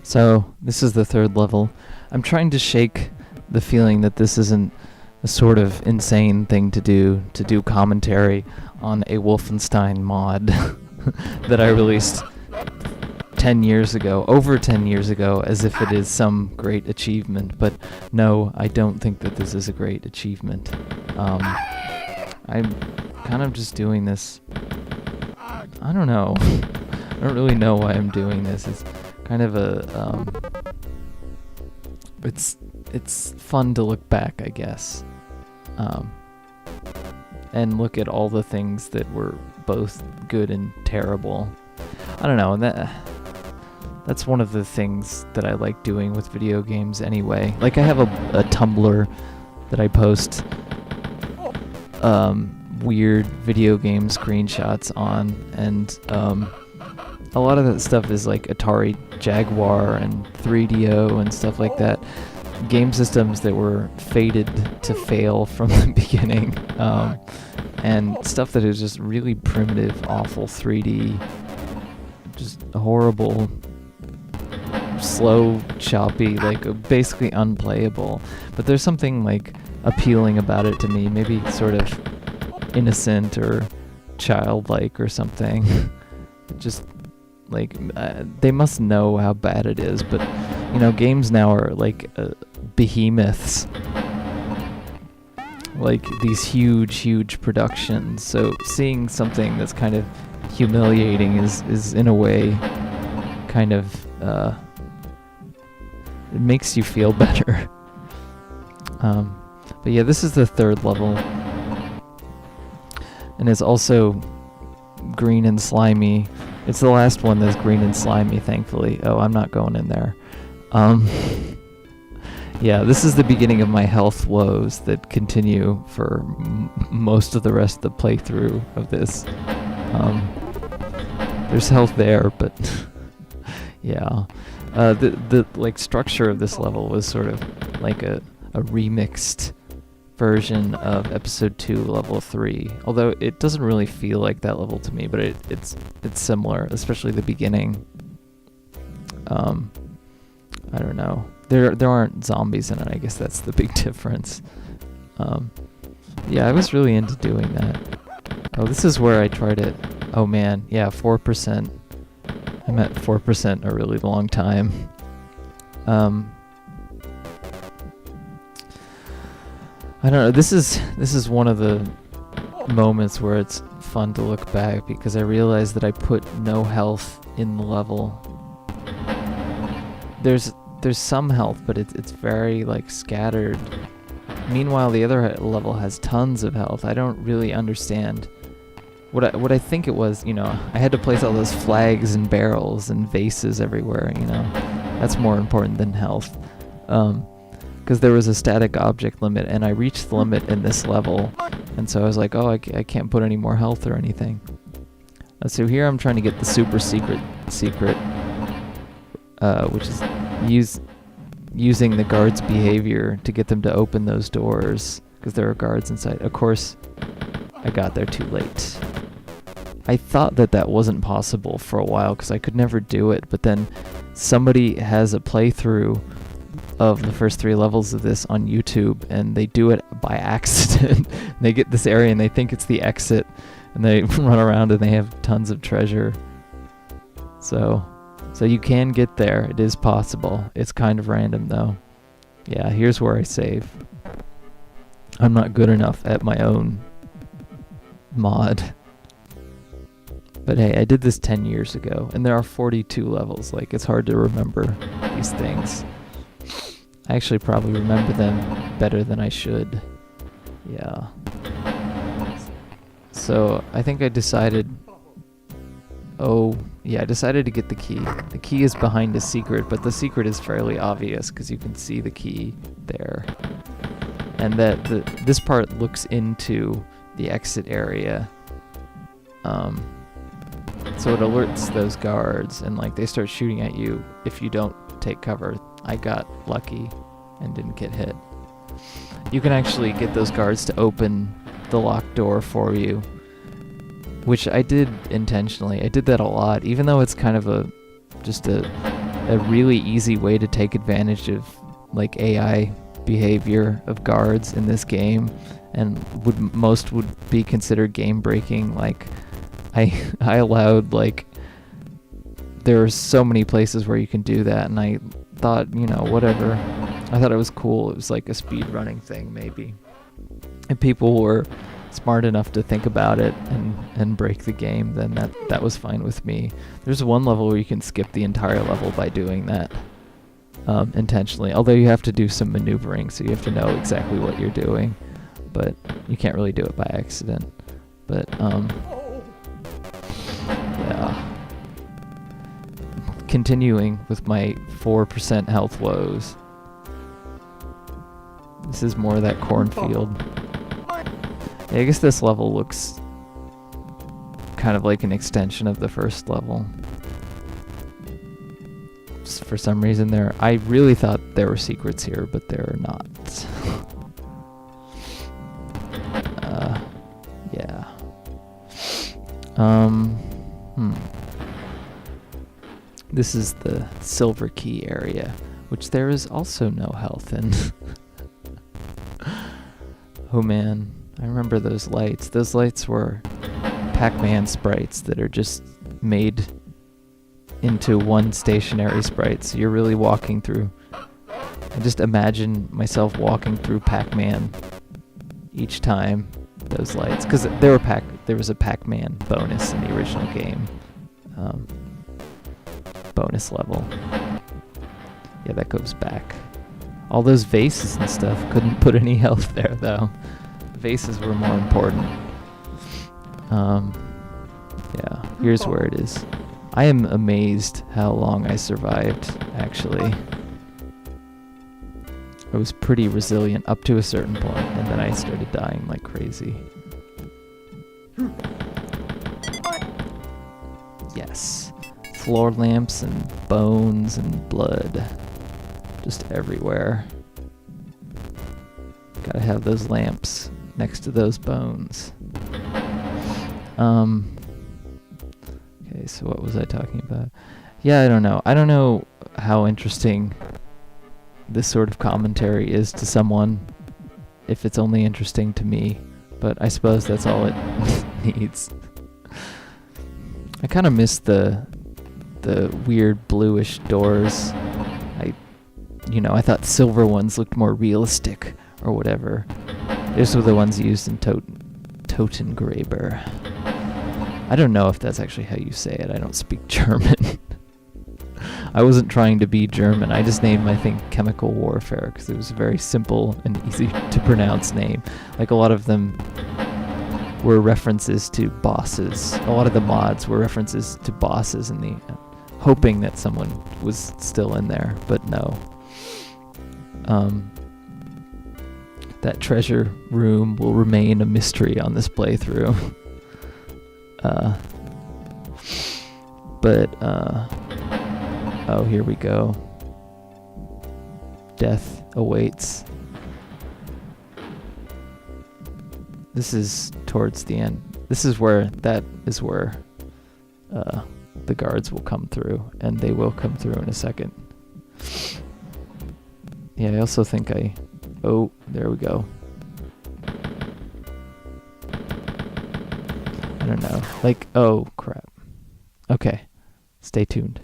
So, this is the third level. I'm trying to shake the feeling that this isn't a sort of insane thing to do commentary on a Wolfenstein mod that I released 10 years ago, over 10 years ago, as if it is some great achievement. But no, I don't think that this is a great achievement. I'm kind of just doing this. I don't know. I don't really know why I'm doing this. It's kind of a it's fun to look back, I guess, and look at all the things that were both good and terrible. I don't know, and that's one of the things that I like doing with video games anyway. Like, I have a Tumblr that I post weird video game screenshots on, and a lot of that stuff is like Atari Jaguar and 3DO and stuff like that. Game systems that were fated to fail from the beginning, and stuff that is just really primitive, awful 3D, just horrible, slow, choppy, like basically unplayable. But there's something like appealing about it to me, maybe sort of innocent or childlike or something. Just like they must know how bad it is, but you know, games now are like behemoths, like these huge productions. So seeing something that's kind of humiliating is in a way kind of it makes you feel better. But yeah, this is the third level, and it's also green and slimy. It's the last one that's green and slimy, thankfully. Oh, I'm not going in there. Yeah, this is the beginning of my health woes that continue for most of the rest of the playthrough of this. There's health there, but yeah. The like structure of this level was sort of like a remixed version of episode 2 level 3, although it doesn't really feel like that level to me, but it's similar, especially the beginning. I don't know, there aren't zombies in it. I guess that's the big difference. Yeah, I was really into doing that. Oh, this is where I tried it. Oh man, yeah, 4%. I'm at 4% a really long time. I don't know, this is one of the moments where it's fun to look back, because I realized that I put no health in the level. There's some health, but it's very like scattered. Meanwhile, the other level has tons of health. I don't really understand what I think it was. You know, I had to place all those flags and barrels and vases everywhere. You know, that's more important than health. Because there was a static object limit, and I reached the limit in this level, and so I was like, oh, I can't put any more health or anything. So here I'm trying to get the super secret, which is using the guards' behavior to get them to open those doors, because there are guards inside. Of course, I got there too late. I thought that wasn't possible for a while, because I could never do it, but then somebody has a playthrough of the first 3 levels of this on YouTube, and they do it by accident. They get this area and they think it's the exit, and they run around and they have tons of treasure. So you can get there. It is possible. It's kind of random though. Yeah, here's where I save. I'm not good enough at my own mod. But hey, I did this 10 years ago, and there are 42 levels. Like, it's hard to remember these things. I actually probably remember them better than I should. Yeah. So I think I decided... Oh, yeah, I decided to get the key. The key is behind a secret, but the secret is fairly obvious because you can see the key there. And that this part looks into the exit area. So it alerts those guards, and like they start shooting at you if you don't take cover. I got lucky and didn't get hit. You can actually get those guards to open the locked door for you, which I did intentionally. I did that a lot, even though it's kind of just a a really easy way to take advantage of like AI behavior of guards in this game, and most would be considered game breaking. Like I allowed, like, there are so many places where you can do that, and I thought, whatever. I thought it was cool. It was like a speed running thing, maybe. If people were smart enough to think about it and break the game, then that was fine with me. There's one level where you can skip the entire level by doing that intentionally, although you have to do some maneuvering, so you have to know exactly what you're doing, but you can't really do it by accident. But yeah. Continuing with my 4% health woes. This is more of that cornfield. Yeah, I guess this level looks kind of like an extension of the first level. For some reason I really thought there were secrets here, but there are not. Yeah. This is the silver key area, which there is also no health in. Oh man, I remember those lights. Those lights were Pac-Man sprites that are just made into one stationary sprite, so you're really walking through. I just imagine myself walking through Pac-Man each time, those lights, because there was a Pac-Man bonus in the original game. Bonus level. Yeah, that goes back. All those vases and stuff, couldn't put any health there though. Vases were more important. Yeah, here's where it is. I am amazed how long I survived, actually. I was pretty resilient up to a certain point, and then I started dying like crazy. Yes. Floor lamps and bones and blood. Just everywhere. Gotta have those lamps next to those bones. Okay, so what was I talking about? Yeah, I don't know. I don't know how interesting this sort of commentary is to someone, if it's only interesting to me, but I suppose that's all it needs. I kind of miss the weird bluish doors. I thought silver ones looked more realistic or whatever. Those were the ones used in Totengraber. I don't know if that's actually how you say it. I don't speak German. I wasn't trying to be German. I just named my thing Chemical Warfare because it was a very simple and easy to pronounce name. Like, a lot of them were references to bosses. A lot of the mods were references to bosses in the hoping that someone was still in there, but no. That treasure room will remain a mystery on this playthrough. Oh, here we go. Death awaits. This is towards the end. This is where the guards will come through, and they will come through in a second. Yeah, I also think oh, there we go. I don't know. Like, oh, crap. Okay. Stay tuned.